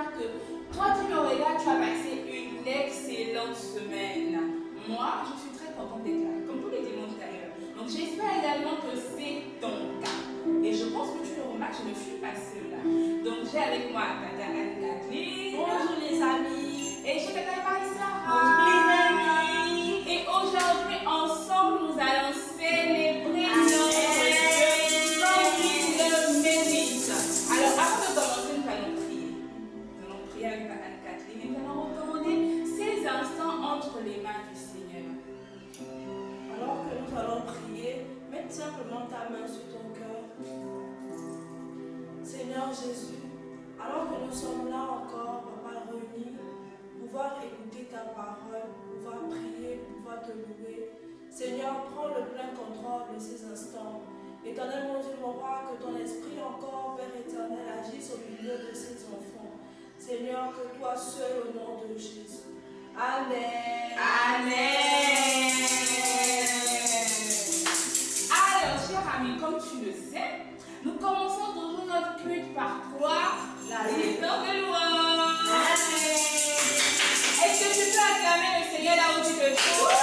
j'espère que toi, tu me regardes, tu as passé une excellente semaine. Moi, je suis très contente d'être là, comme tous les dimanches d'ailleurs. Donc, j'espère également que c'est ton cas. Et je pense que tu le remarques, je ne suis pas seule là. Donc, j'ai avec moi Tata Anne-Kathleen. Bonjour les amis. Et chez Tata Marie-Sarah. Bonjour les amis. Et aujourd'hui, ensemble, nous allons célébrer notre Dieu comme il le mérite. Alors, avant de commencer, nous allons prier. Nous allons prier avec Tata Anne-Kathleen et nous allons recommander ces instants entre les mains du Seigneur. Alors que nous allons prier, mets simplement ta main sur ton cœur. Seigneur Jésus, alors que nous sommes là encore, Papa, réunis, pouvoir écouter ta parole, pouvoir prier, pouvoir te louer. Seigneur, prends le plein contrôle de ces instants. Éternel mon Dieu, mon roi, que ton esprit encore, Père éternel, agisse au milieu de ces enfants. Seigneur, que toi seul au nom de Jésus. Amen. Amen. Alors, chers amis, comme tu le sais, nous commençons toujours notre culte par quoi? La lecture de louange. Amen. Est-ce que tu peux acclamer le Seigneur là où tu te trouves?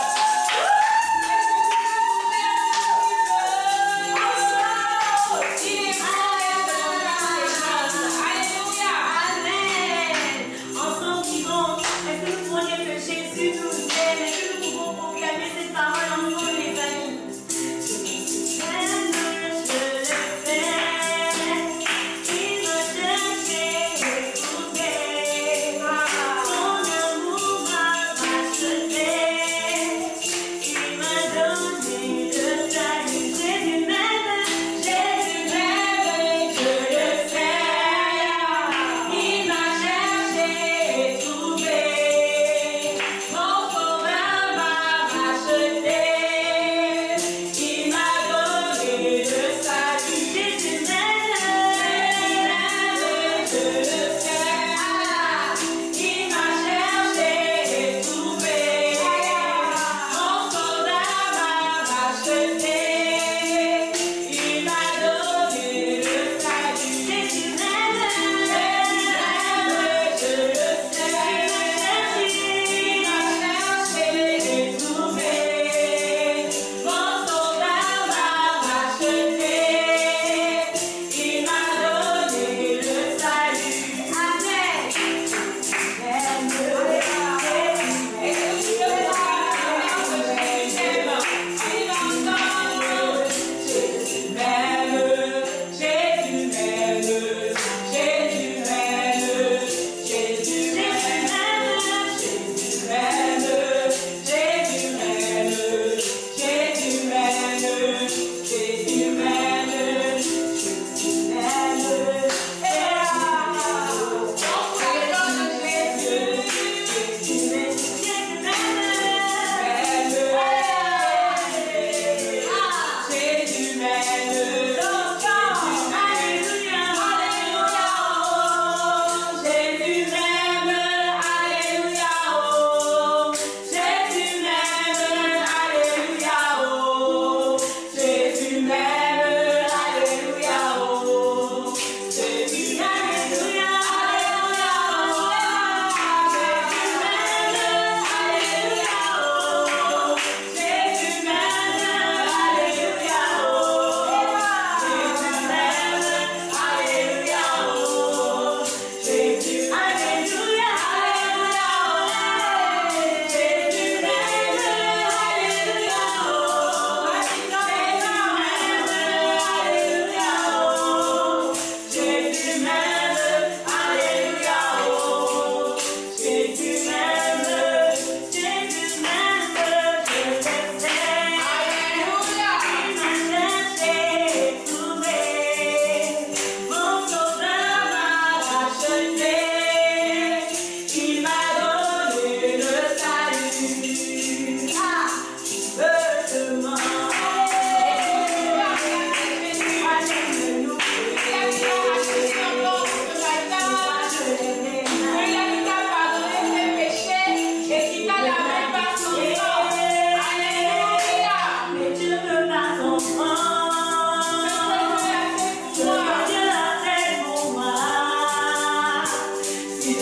Si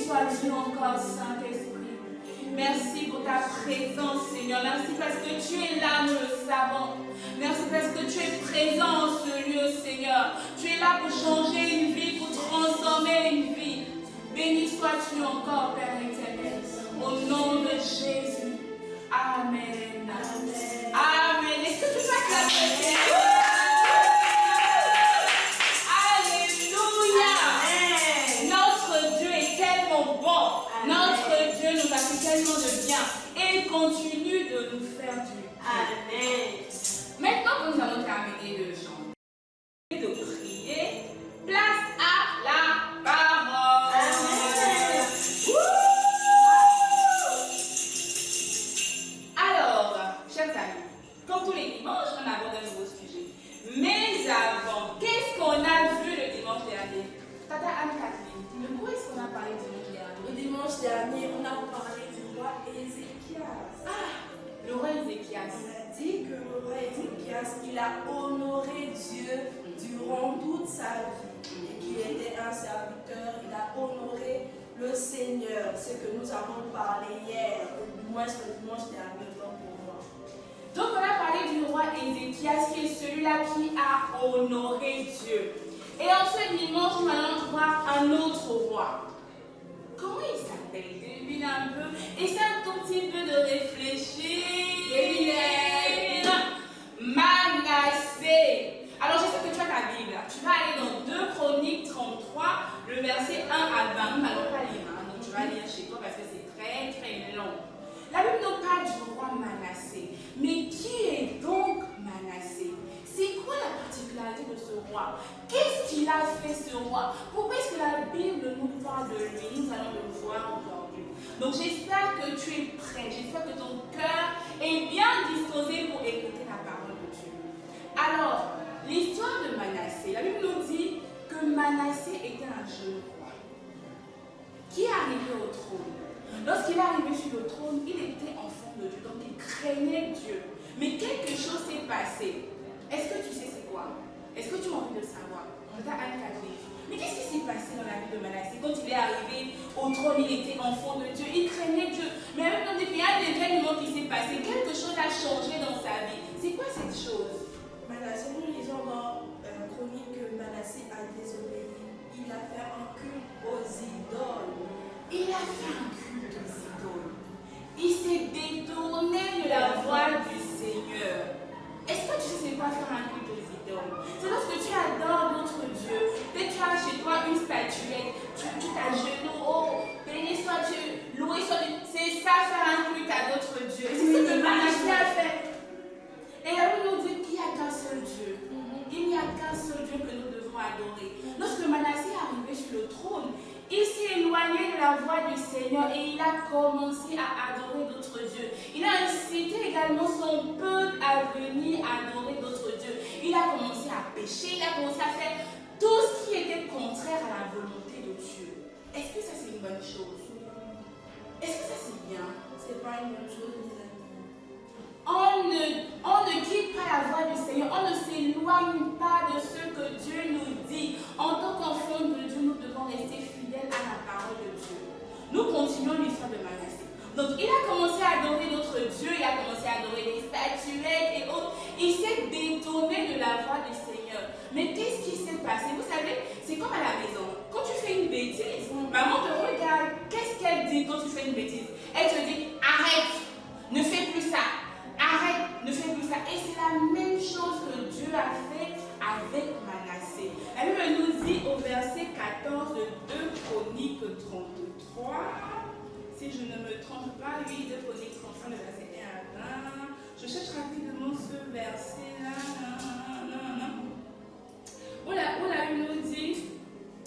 sois-tu encore, Saint-Esprit. Merci pour ta présence, Seigneur. Merci parce que tu es là, nous le savons. Merci parce que tu es présent en ce lieu, Seigneur. Tu es là pour changer une vie, pour transformer une vie. Béni sois-tu encore, Père éternel. Au nom de Jésus. Amen. Amen. Amen. Est-ce que tu peux acclamer? Alléluia. Amen. Notre Dieu est tellement bon. Amen. Notre Dieu nous a fait tellement de bien. Et il continue de nous faire du bien. Amen. Maintenant que nous avons terminé de chanter, de prier, place à la parole. Amen. Alors, chers amis, comme tous les dimanches, on aborde un nouveau sujet. Mais avant, qu'est-ce qu'on a vu le dimanche dernier? Tata Anne-Catherine, de quoi est-ce qu'on a parlé dimanche dernier? Le dimanche dernier, on a parlé du roi Ézéchias. Le roi Ézéchias. On a dit que le roi Ézéchias, il a honoré Dieu durant toute sa vie et qu'il était un serviteur. Il a honoré le Seigneur. C'est ce que nous avons parlé hier, du moins le dimanche dernier, donc pour moi. Donc on a parlé du roi Ézéchias qui est celui-là qui a honoré Dieu. Et en ce dimanche, nous allons voir un autre roi. Comment il s'appelle? Devine un peu. Essaye un tout petit peu de réfléchir. Manassé. Alors je sais que tu as ta Bible. Tu vas aller dans 2 Chroniques 33, le verset 1 à 20. Nous n'allons pas lire, hein, donc tu vas lire chez toi parce que c'est très très long. La Bible nous parle du roi Manassé. Mais qui est donc Manassé? C'est quoi la particularité de ce roi? Qu'est-ce qu'il a fait ce roi? Pourquoi est-ce que la Bible nous parle de lui? Nous allons le voir aujourd'hui. Donc j'espère que tu es prêt. J'espère que ton cœur est bien disposé pour écouter la parole de Dieu. Alors, l'histoire de Manassé. La Bible nous dit que Manassé était un jeune roi qui est arrivé au trône. Lorsqu'il est arrivé sur le trône, il était enfant de Dieu, donc il craignait Dieu. Mais quelque chose s'est passé. Est-ce que tu sais c'est quoi? Est-ce que tu as envie de savoir? On t'a Anne-Catherine. Mais qu'est-ce qui s'est passé dans la vie de Manassé? Quand il est arrivé au trône, il était enfant de Dieu, il craignait Dieu. Mais même quand il y a un événement qui s'est passé, quelque chose a changé dans sa vie. C'est quoi cette chose? Manassé, nous lisons dans Chronique que Manassé a désobéi. Il a fait un culte aux idoles. Il a fait un culte aux idoles. Il s'est détourné de la voie du Seigneur. Est-ce que tu sais quoi faire un culte aux idoles? C'est lorsque tu adores notre Dieu. Dès que tu as chez toi une statuette, tu t'agenouilles, oh, béni sois-tu, loué sois-tu. C'est ça faire un culte à notre Dieu. Et c'est ce que Manassé a fait. Et la Bible nous dit qu'il n'y a qu'un seul Dieu. Il n'y a qu'un seul Dieu que nous devons adorer. Lorsque Manassé est arrivé sur le trône, il s'est éloigné de la voie du Seigneur et il a commencé à adorer d'autres dieux. Il a incité également son peuple à venir adorer d'autres dieux. Il a commencé à pécher, il a commencé à faire tout ce qui était contraire à la volonté de Dieu. Est-ce que ça c'est une bonne chose? Est-ce que ça c'est bien? C'est pas une bonne chose, mes amis. On ne quitte pas la voie du Seigneur, on ne s'éloigne pas de ce que Dieu nous dit. En tant qu'enfant de Dieu, nous devons rester fidèles à la parole de Dieu. Nous continuons l'histoire de Manassé. Donc il a commencé à adorer d'autres dieux, il a commencé à adorer des statuettes et autres. Il s'est détourné de la voie du Seigneur. Mais qu'est-ce qui s'est passé? Vous savez, c'est comme à la maison. Quand tu fais une bêtise, maman te regarde. Qu'est-ce qu'elle dit quand tu fais une bêtise? Elle te dit, arrête, ne fais plus ça. Arrête, ne fais plus ça. Et c'est la même chose que Dieu a fait avec Manassé. La Bible nous dit au verset 14 de 2 Chroniques 33, si je ne me trompe pas, oui, 2 Chroniques 33, le verset 1 à 20. Je cherche rapidement ce verset-là. Où la Bible nous dit,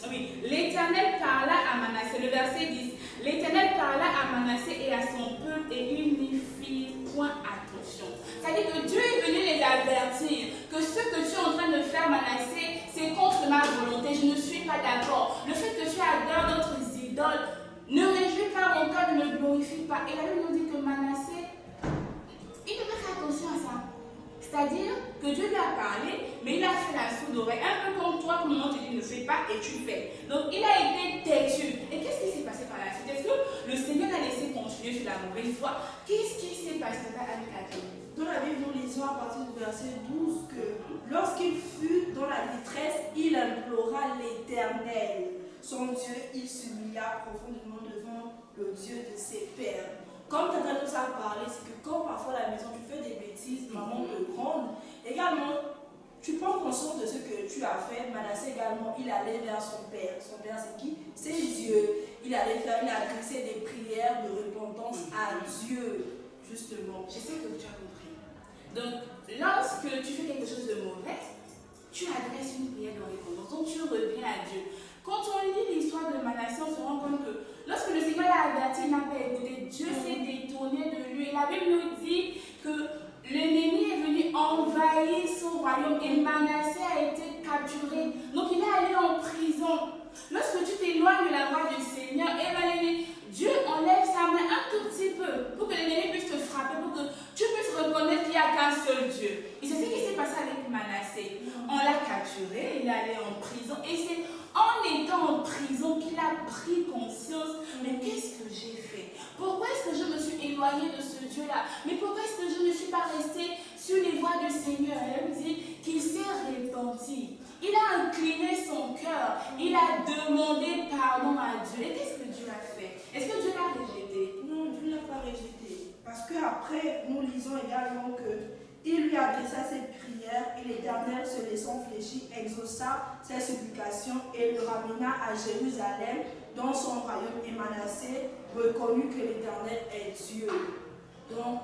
oui, l'Éternel parla à Manassé, le verset 10. L'Éternel parla à Manassé et à son peuple et il n'y fit point attention. C'est-à-dire que Dieu est venu les avertir que ce que tu es en train de faire, Manassé, c'est contre ma volonté. Je ne suis pas d'accord. Le fait que tu adores d'autres idoles ne réjouit pas mon cœur, ne me glorifie pas. Et la Bible nous dit que Manassé, il devait faire attention à ça. C'est-à-dire que Dieu lui a parlé, mais il a fait la sourde oreille. Un peu comme toi, comme on te dit ne fais pas et tu fais. Donc il a été têtu. Et qu'est-ce qui s'est passé par la suite? la mauvaise foi. Qu'est-ce qui s'est passé avec Adam? Dans la Bible, nous lisons à partir du verset 12 que lorsqu'il fut dans la détresse, il implora l'Éternel. Son Dieu, il s'humilia profondément devant le Dieu de ses pères. Comme Tata nous a parlé, c'est que quand parfois à la maison tu fais des bêtises, maman te gronde. Également, tu prends conscience de ce que tu as fait. Manassé également, il allait vers son père. Son père, c'est qui? C'est Dieu. Il a adressé des prières de repentance à Dieu, justement. Je sais que tu as compris. Donc, lorsque tu fais quelque chose de mauvais, tu adresses une prière de repentance. Donc, tu reviens à Dieu. Quand on lit l'histoire de Manassé, on se rend compte que lorsque le Seigneur l'a averti, il n'a pas écouté. Dieu s'est détourné de lui. Et la Bible nous dit que l'ennemi est venu envahir son royaume et Manassé a été capturé. Donc il est allé en prison. Lorsque tu t'éloignes de la voie du Seigneur, Dieu enlève sa main un tout petit peu pour que l'ennemi puisse te frapper, pour que tu puisses reconnaître qu'il n'y a qu'un seul Dieu. Et c'est ce qui s'est passé avec Manassé. On l'a capturé, il est allé en prison et c'est en étant en prison qu'il a pris conscience, mais qu'est-ce que j'ai fait? Pourquoi est-ce que je me suis éloignée de ce Dieu-là? Mais pourquoi est-ce que je ne suis pas restée sur les voies du Seigneur? Elle me dit qu'il s'est repenti. Il a incliné son cœur. Il a demandé pardon à Dieu. Et qu'est-ce que Dieu a fait? Est-ce que Dieu l'a rejeté? Non, Dieu ne l'a pas rejeté. Parce qu'après, nous lisons également que il lui adressa ses prières et l'Éternel, se laissant fléchir, exauça ses supplications et le ramena à Jérusalem dans son royaume. Et Manassé reconnut que l'Éternel est Dieu. Donc,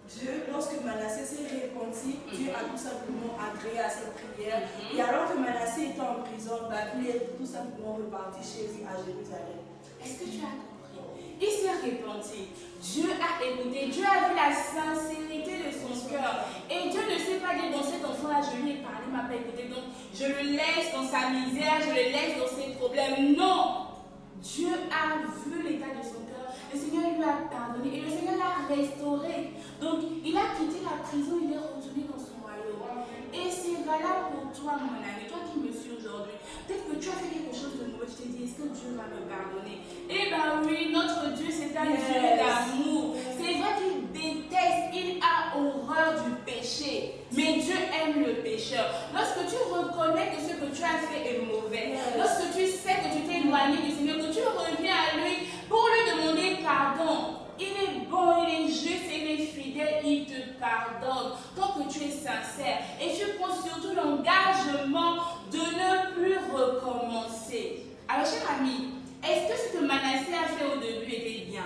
Dieu, lorsque Manassé s'est repenti, Dieu a tout simplement agréé à ses prières. Et alors que Manassé était en prison, il est tout simplement reparti chez lui à Jérusalem. Est-ce que tu as compris? Il s'est repenti. Dieu a écouté. Dieu a vu la sincérité de son cœur. Et Dieu ne s'est pas dit, bon, cet enfant-là, je lui ai parlé, il ne m'a pas écouté. Donc, je le laisse dans sa misère, je le laisse dans ses problèmes. Non! Dieu a vu l'état de son cœur. Le Seigneur lui a pardonné. Et le Seigneur l'a restauré. Donc, il a quitté la prison, il est retourné dans son royaume. Et c'est valable pour toi, mon ami, toi qui me suis aujourd'hui. Peut-être que tu as fait quelque chose de mauvais, tu t'es dit, est-ce que Dieu va me pardonner? Eh bien oui, notre Dieu, c'est un Dieu d'amour. C'est vrai qu'il déteste, il a horreur du péché. Mais Dieu aime le pécheur. Lorsque tu reconnais que ce que tu as fait est mauvais, lorsque tu sais que tu t'es éloigné du Seigneur, que tu reviens à lui pour lui demander pardon, il est bon, il est juste, il est fidèle, il te pardonne tant que tu es sincère. Et tu prends surtout l'engagement de ne plus recommencer. Alors, cher ami, est-ce que ce que Manassé a fait au début était bien?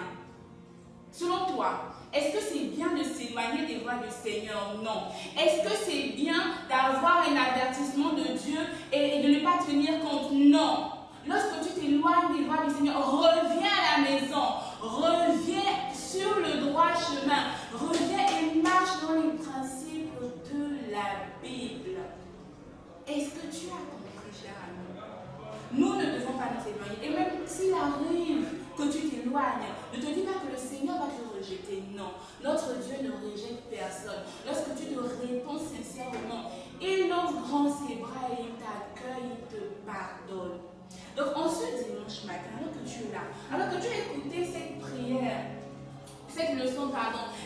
Selon toi, est-ce que c'est bien de s'éloigner des voies du Seigneur? Non. Est-ce que c'est bien d'avoir un avertissement de Dieu et de ne pas tenir compte? Non. Lorsque tu t'éloignes des voies du Seigneur, reviens à la maison, reviens sur le droit chemin, reviens et marche dans les principes de la Bible. Est-ce que tu as compris, cher ami? Nous ne devons pas nous éloigner. Et même s'il arrive que tu t'éloignes, ne te dis pas que le Seigneur va te rejeter. Non, notre Dieu ne rejette personne. Lorsque tu te réponds sincèrement, il ouvre grand ses bras et il t'accueille, il te pardonne. Donc en ce dimanche matin, alors que tu es là, alors que tu as écouté cette prière, cette leçon,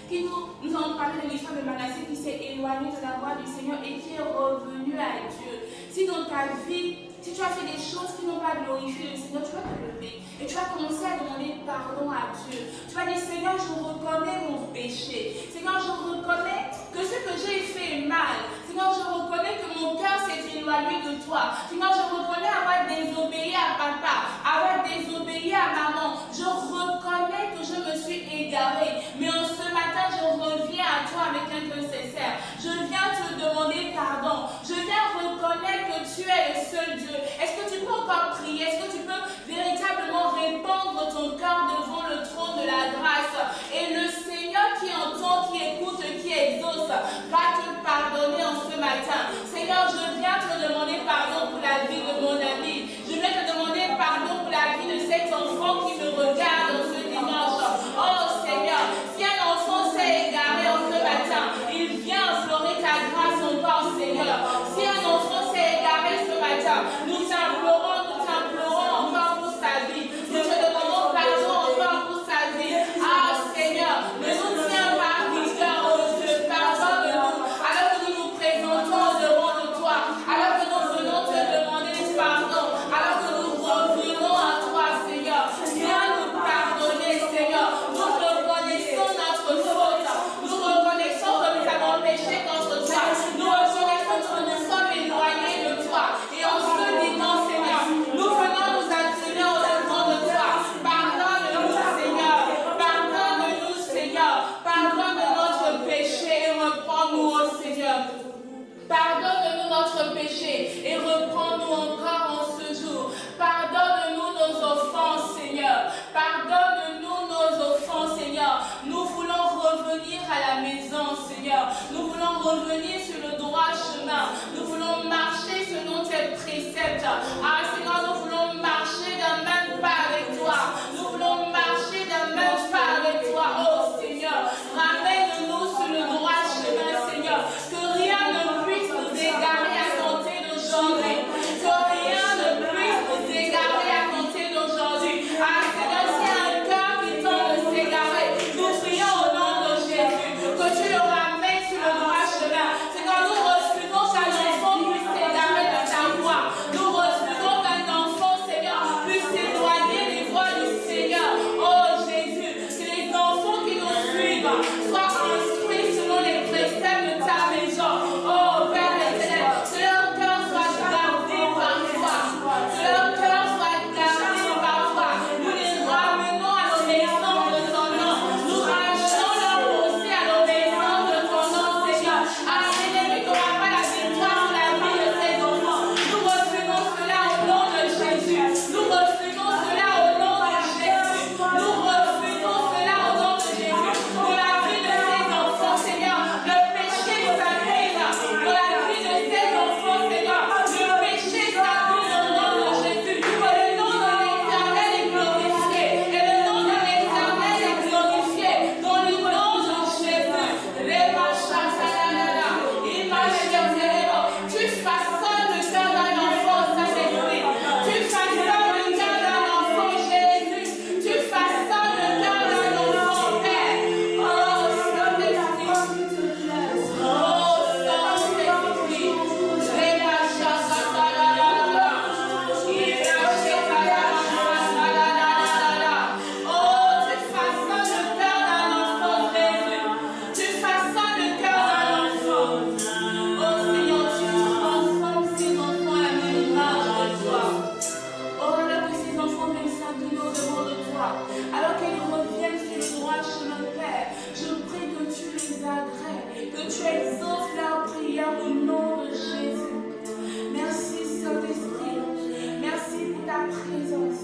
qui nous a parlé de l'histoire de Manassé qui s'est éloigné de la voie du Seigneur et qui est revenu à Dieu. Si dans ta vie, si tu as fait des choses qui n'ont pas glorifié le Seigneur, tu vas te lever et tu vas commencer à demander pardon à Dieu. Tu vas dire, Seigneur, je reconnais mon péché. Seigneur, je reconnais que ce que j'ai fait est mal. Seigneur, je reconnais que mon cœur s'est éloigné de toi. Seigneur, je reconnais avoir désobéi à papa, avoir désobéi à maman. Je reconnais que je me suis égarée. Mais en ce matin, je reviens à toi avec un cœur sincère. Je viens te demander pardon. Je viens reconnaître que tu es le seul Dieu. Est-ce que tu peux encore prier? Est-ce que tu peux véritablement répandre ton cœur devant le trône de la grâce? Et le Seigneur qui entend, qui écoute, qui exauce, va te pardonner en ce matin. Seigneur, je viens te demander pardon pour la vie de mon ami. Je viens te demander pardon Seigneur. Nous voulons revenir sur le droit chemin. Nous voulons marcher selon tes préceptes. Ah, Seigneur, nous voulons marcher d'un même pas avec toi. Nous voulons marcher d'un même pas avec toi. Oh, Seigneur, ramène-nous sur le droit chemin, Seigneur. Que rien ne puisse nous égarer à compter d'aujourd'hui. Que rien ne puisse nous égarer à compter d'aujourd'hui. Ah, Seigneur, s'il y a un cœur qui tente de s'égarer, nous prions au nom de Jésus. Que tu le ramènes sur le droit chemin. Seigneur, nous refusons qu'un enfant puisse s'égarer de ta voie. Nous refusons qu'un enfant, Seigneur, puisse s'éloigner des voies du Seigneur. Oh Jésus, que les enfants qui nous suivent soient instruits selon les préceptes de ta maison. Oh Père éternel, que leur cœur soit gardé par toi. Que leur cœur soit gardé par toi. Nous les ramenons à l'obéissance de ton nom. Nous ramenons leur pensée à l'obéissance de ton nom, Seigneur. Ah, l'ennemi n'aura pas la victoire sur la vie de ses enfants. Nous refusons cela au nom de Jésus. Nous refusons cela au nom de Jésus. Nous refusons cela au nom de Jésus. Pour la vie de ses enfants, Seigneur, le péché s'annule. Pour la vie de ses enfants, Seigneur, le péché s'annule au nom de Jésus. Que le nom de l'Éternel est glorifié. Et le nom de l'Éternel est glorifié. Dans le nom de Jésus. Tu façonnes le cœur d'un enfant, Saint-Esprit. Tu façonnes le cœur d'un enfant, Jésus. Tu façonnes le cœur d'un enfant, Père. Oh, Saint-Esprit. Oh, Saint-Esprit. Oh, tu façonnes le cœur d'un enfant, Jésus. Tu façonnes le cœur d'un enfant. Oh Seigneur, tu transformes ces enfants à la même image de toi. Oh, alors que ces enfants viennent s'incliner au-devant de toi, alors qu'ils reviennent sur le droit chemin, Père, je prie que tu les agrées, que tu exauces leur prière au nom de Jésus. Merci Saint-Esprit, merci pour ta présence,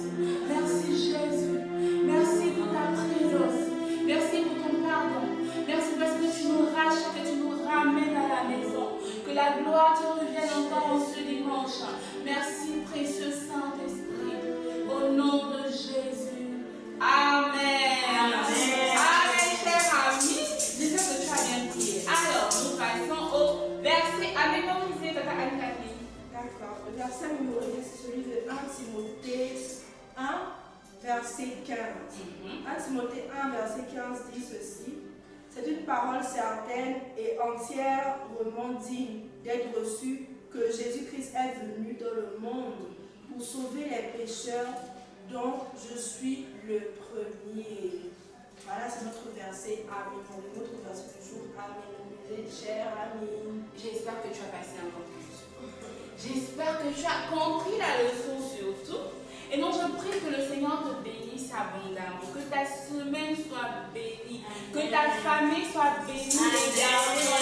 merci Jésus, merci pour ta présence, merci pour ton pardon, merci parce que tu nous rachètes et tu nous ramènes à la maison, que la gloire te revienne encore en ce dimanche. Merci précieux Saint-Esprit, au nom de Jésus. Amen. Amen, cher ami. J'espère que tu as bien prié. Alors, nous passons au verset à mémoriser, Tata Anne-Catherine. D'accord. Le verset mémorisé, c'est celui de 1 Timothée 1, verset 15. 1 Timothée 1, verset 15 dit ceci. C'est une parole certaine et entièrement digne d'être reçue que Jésus-Christ est venu dans le monde pour sauver les pécheurs dont je suis le premier. Voilà, c'est notre verset. Amen. Notre verset du jour. Amen. Cher ami. J'espère que tu as passé un bon temps. J'espère que tu as compris la leçon surtout. Et donc je prie que le Seigneur te bénisse abondamment, que ta semaine soit bénie, que ta famille soit bénie également